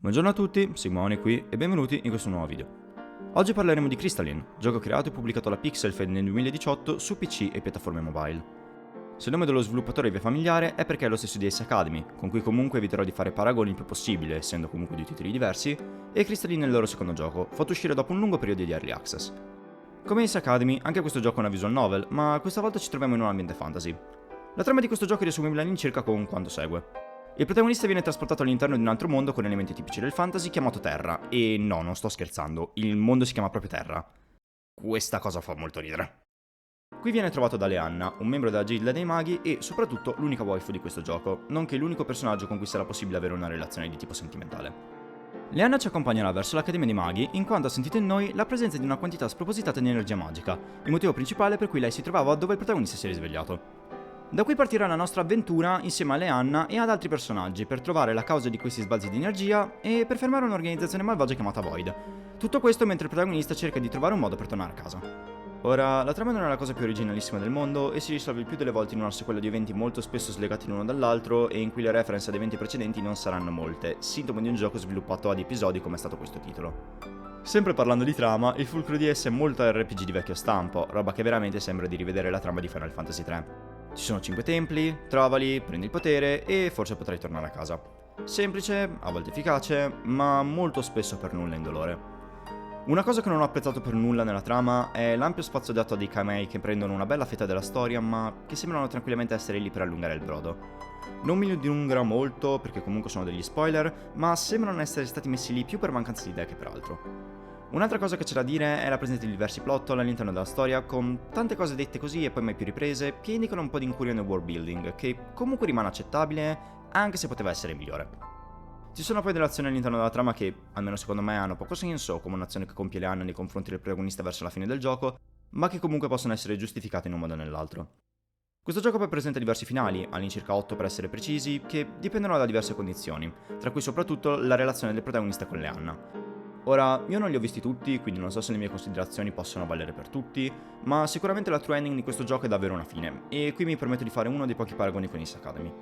Buongiorno a tutti, Simone qui e benvenuti in questo nuovo video. Oggi parleremo di Crystalline, gioco creato e pubblicato da Pixelfed nel 2018 su PC e piattaforme mobile. Se il nome dello sviluppatore vi è familiare è perché è lo stesso di Ace Academy, con cui comunque eviterò di fare paragoni il più possibile, essendo comunque due titoli diversi, e Crystalline è il loro secondo gioco, fatto uscire dopo un lungo periodo di early access. Come Ace Academy, anche questo gioco è una visual novel, ma questa volta ci troviamo in un ambiente fantasy. La trama di questo gioco è riassumibile all'incirca con quanto segue. Il protagonista viene trasportato all'interno di un altro mondo con elementi tipici del fantasy chiamato Terra, e no, non sto scherzando, il mondo si chiama proprio Terra. Questa cosa fa molto ridere. Qui viene trovato da Leanna, un membro della Gilda dei Maghi e soprattutto l'unica waifu di questo gioco, nonché l'unico personaggio con cui sarà possibile avere una relazione di tipo sentimentale. Leanna ci accompagnerà verso l'Accademia dei Maghi in quanto ha sentito in noi la presenza di una quantità spropositata di energia magica, il motivo principale per cui lei si trovava dove il protagonista si è risvegliato. Da qui partirà la nostra avventura insieme a Leanna e ad altri personaggi per trovare la causa di questi sbalzi di energia e per fermare un'organizzazione malvagia chiamata Void. Tutto questo mentre il protagonista cerca di trovare un modo per tornare a casa. Ora, la trama non è la cosa più originalissima del mondo e si risolve il più delle volte in una sequela di eventi molto spesso slegati l'uno dall'altro e in cui le reference ad eventi precedenti non saranno molte, sintomo di un gioco sviluppato ad episodi come è stato questo titolo. Sempre parlando di trama, il fulcro di essa è molto RPG di vecchio stampo, roba che veramente sembra di rivedere la trama di Final Fantasy III. Ci sono 5 templi, trovali, prendi il potere e forse potrai tornare a casa. Semplice, a volte efficace, ma molto spesso per nulla indolore. Una cosa che non ho apprezzato per nulla nella trama è l'ampio spazio dato a dei camei che prendono una bella fetta della storia ma che sembrano tranquillamente essere lì per allungare il brodo. Non mi dilungherò molto perché comunque sono degli spoiler, ma sembrano essere stati messi lì più per mancanza di idee che per altro. Un'altra cosa che c'è da dire è la presenza di diversi plot hole all'interno della storia, con tante cose dette così e poi mai più riprese, che indicano un po' di incuria nel world building, che comunque rimane accettabile, anche se poteva essere migliore. Ci sono poi delle azioni all'interno della trama che, almeno secondo me, hanno poco senso, come un'azione che compie Leanna nei confronti del protagonista verso la fine del gioco, ma che comunque possono essere giustificate in un modo o nell'altro. Questo gioco poi presenta diversi finali, all'incirca 8 per essere precisi, che dipendono da diverse condizioni, tra cui soprattutto la relazione del protagonista con Leanna. Ora, io non li ho visti tutti, quindi non so se le mie considerazioni possono valere per tutti, ma sicuramente la true ending di questo gioco è davvero una fine, e qui mi permetto di fare uno dei pochi paragoni con Ace Academy.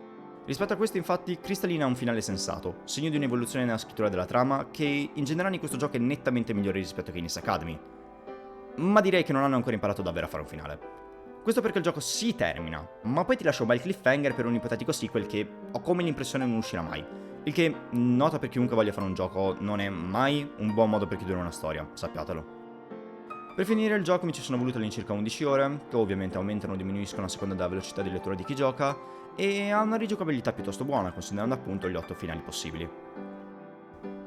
Rispetto a questo infatti, Crystalline ha un finale sensato, segno di un'evoluzione nella scrittura della trama che in generale in questo gioco è nettamente migliore rispetto che in Ace Academy. Ma direi che non hanno ancora imparato davvero a fare un finale. Questo perché il gioco si termina, ma poi ti lascia un bel cliffhanger per un ipotetico sequel che ho come l'impressione non uscirà mai. Il che, nota per chiunque voglia fare un gioco, non è mai un buon modo per chiudere una storia, sappiatelo. Per finire il gioco mi ci sono volute all'incirca 11 ore, che ovviamente aumentano o diminuiscono a seconda della velocità di lettura di chi gioca, e ha una rigiocabilità piuttosto buona, considerando appunto gli 8 finali possibili.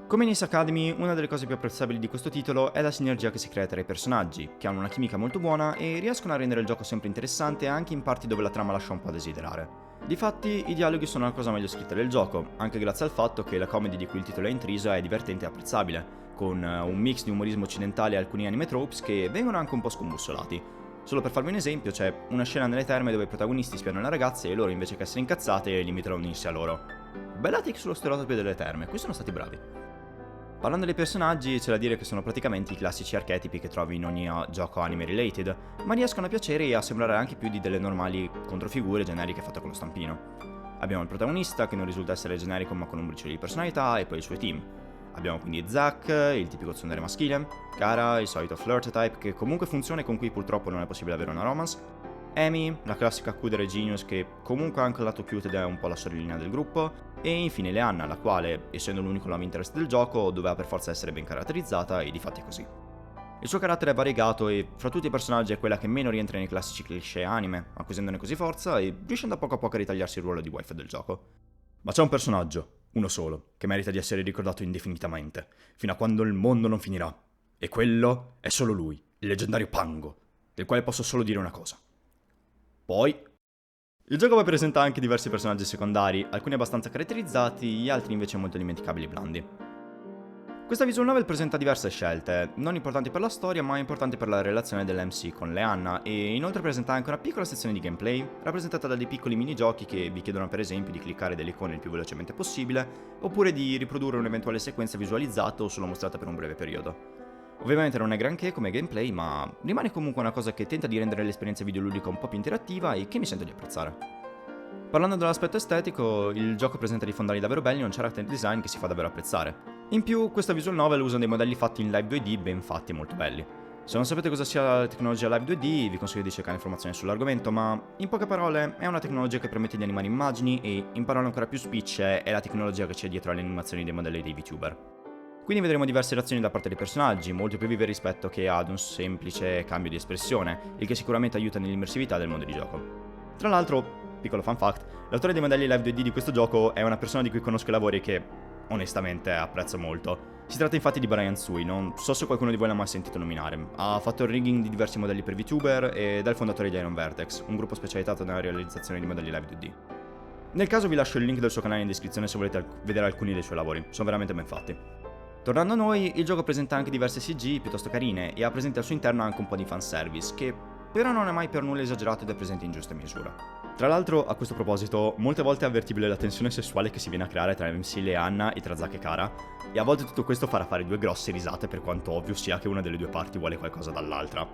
Come in Ace Academy, una delle cose più apprezzabili di questo titolo è la sinergia che si crea tra i personaggi, che hanno una chimica molto buona e riescono a rendere il gioco sempre interessante anche in parti dove la trama lascia un po' a desiderare. Difatti, i dialoghi sono la cosa meglio scritta del gioco, anche grazie al fatto che la comedy di cui il titolo è intrisa è divertente e apprezzabile, con un mix di umorismo occidentale e alcuni anime tropes che vengono anche un po' scombussolati. Solo per farvi un esempio, c'è una scena nelle terme dove i protagonisti spiano le ragazze e loro invece che essere incazzate li invitano a unirsi a loro. Bella take sullo stereotipo delle terme, qui sono stati bravi. Parlando dei personaggi, c'è da dire che sono praticamente i classici archetipi che trovi in ogni gioco anime related, ma riescono a piacere e a sembrare anche più di delle normali controfigure generiche fatte con lo stampino. Abbiamo il protagonista, che non risulta essere generico ma con un briciolo di personalità, e poi il suo team. Abbiamo quindi Zack, il tipico tsundere maschile, Kara, il solito flirt type che comunque funziona e con cui purtroppo non è possibile avere una romance, Amy, la classica Kudere Genius che comunque ha anche il lato cute ed è un po' la sorellina del gruppo, e infine Leanna, la quale, essendo l'unico love interest del gioco, doveva per forza essere ben caratterizzata e difatti è così. Il suo carattere è variegato e fra tutti i personaggi è quella che meno rientra nei classici cliché anime, acquisendone così forza e riuscendo a poco a ritagliarsi il ruolo di wife del gioco. Ma c'è un personaggio, uno solo, che merita di essere ricordato indefinitamente, fino a quando il mondo non finirà. E quello è solo lui, il leggendario Pango, del quale posso solo dire una cosa. Poi, il gioco poi presenta anche diversi personaggi secondari, alcuni abbastanza caratterizzati, gli altri invece molto dimenticabili e blandi. Questa visual novel presenta diverse scelte, non importanti per la storia ma importanti per la relazione dell'MC con Leanna, e inoltre presenta anche una piccola sezione di gameplay, rappresentata da dei piccoli minigiochi che vi chiedono per esempio di cliccare delle icone il più velocemente possibile, oppure di riprodurre un'eventuale sequenza visualizzata o solo mostrata per un breve periodo. Ovviamente non è granché come gameplay, ma rimane comunque una cosa che tenta di rendere l'esperienza videoludica un po' più interattiva e che mi sento di apprezzare. Parlando dell'aspetto estetico, il gioco presenta dei fondali davvero belli e un character design che si fa davvero apprezzare. In più, questa visual novel usa dei modelli fatti in Live 2D ben fatti e molto belli. Se non sapete cosa sia la tecnologia Live 2D, vi consiglio di cercare informazioni sull'argomento, ma in poche parole è una tecnologia che permette di animare immagini e, in parole ancora più spicce, è la tecnologia che c'è dietro alle animazioni dei modelli dei VTuber. Quindi vedremo diverse reazioni da parte dei personaggi, molto più vive rispetto che ad un semplice cambio di espressione, il che sicuramente aiuta nell'immersività del mondo di gioco. Tra l'altro, piccolo fun fact, l'autore dei modelli Live 2D di questo gioco è una persona di cui conosco i lavori e che, onestamente, apprezzo molto. Si tratta infatti di Brian Sui, non so se qualcuno di voi l'ha mai sentito nominare. Ha fatto il rigging di diversi modelli per VTuber ed è il fondatore di Iron Vertex, un gruppo specializzato nella realizzazione di modelli Live 2D. Nel caso vi lascio il link del suo canale in descrizione se volete vedere alcuni dei suoi lavori, sono veramente ben fatti. Tornando a noi, il gioco presenta anche diverse CG piuttosto carine e ha presente al suo interno anche un po' di fanservice, che però non è mai per nulla esagerato ed è presente in giusta misura. Tra l'altro, a questo proposito, molte volte è avvertibile la tensione sessuale che si viene a creare tra MC Leanna e tra Zack e Kara, e a volte tutto questo farà fare due grosse risate per quanto ovvio sia che una delle due parti vuole qualcosa dall'altra.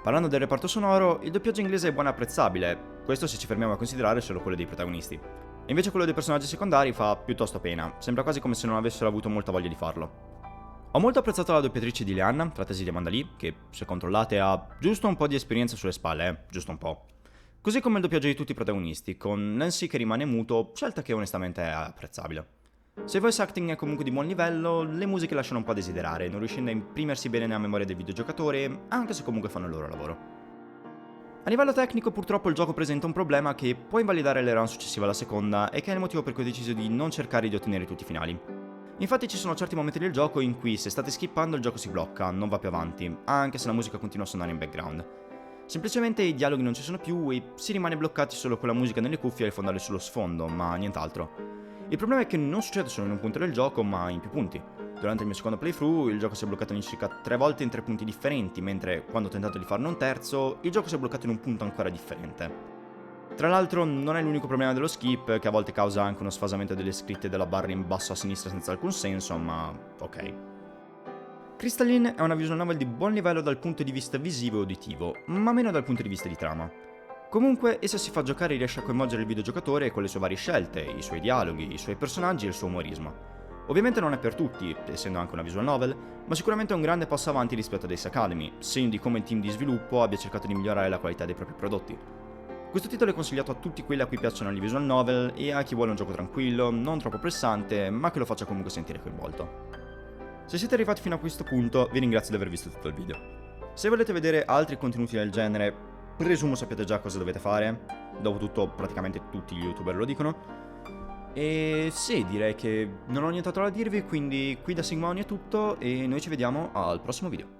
Parlando del reparto sonoro, il doppiaggio inglese è buono e apprezzabile, questo se ci fermiamo a considerare solo quello dei protagonisti. E invece quello dei personaggi secondari fa piuttosto pena, sembra quasi come se non avessero avuto molta voglia di farlo. Ho molto apprezzato la doppiatrice di Leanna, trattasi di Amanda Lee, che se controllate ha giusto un po' di esperienza sulle spalle, giusto un po'. Così come il doppiaggio di tutti i protagonisti, con Nancy che rimane muto, scelta che onestamente è apprezzabile. Se il voice acting è comunque di buon livello, le musiche lasciano un po' a desiderare, non riuscendo a imprimersi bene nella memoria del videogiocatore, anche se comunque fanno il loro lavoro. A livello tecnico purtroppo il gioco presenta un problema che può invalidare le run successive alla seconda e che è il motivo per cui ho deciso di non cercare di ottenere tutti i finali. Infatti ci sono certi momenti del gioco in cui se state skippando il gioco si blocca, non va più avanti, anche se la musica continua a suonare in background. Semplicemente i dialoghi non ci sono più e si rimane bloccati solo con la musica nelle cuffie e il fondale sullo sfondo, ma nient'altro. Il problema è che non succede solo in un punto del gioco, ma in più punti. Durante il mio secondo playthrough il gioco si è bloccato in circa 3 volte in 3 punti differenti, mentre quando ho tentato di farne un terzo, il gioco si è bloccato in un punto ancora differente. Tra l'altro non è l'unico problema dello skip, che a volte causa anche uno sfasamento delle scritte della barra in basso a sinistra senza alcun senso, ma ok. Crystalline è una visual novel di buon livello dal punto di vista visivo e uditivo, ma meno dal punto di vista di trama. Comunque, essa si fa giocare e riesce a coinvolgere il videogiocatore con le sue varie scelte, i suoi dialoghi, i suoi personaggi e il suo umorismo. Ovviamente non è per tutti, essendo anche una visual novel, ma sicuramente è un grande passo avanti rispetto ad Ace Academy, segno di come il team di sviluppo abbia cercato di migliorare la qualità dei propri prodotti. Questo titolo è consigliato a tutti quelli a cui piacciono le visual novel e a chi vuole un gioco tranquillo, non troppo pressante, ma che lo faccia comunque sentire coinvolto. Se siete arrivati fino a questo punto, vi ringrazio di aver visto tutto il video. Se volete vedere altri contenuti del genere, presumo sappiate già cosa dovete fare, dopotutto praticamente tutti gli youtuber lo dicono. E sì, direi che non ho nient'altro da dirvi, quindi qui da Sigmaoni è tutto e noi ci vediamo al prossimo video.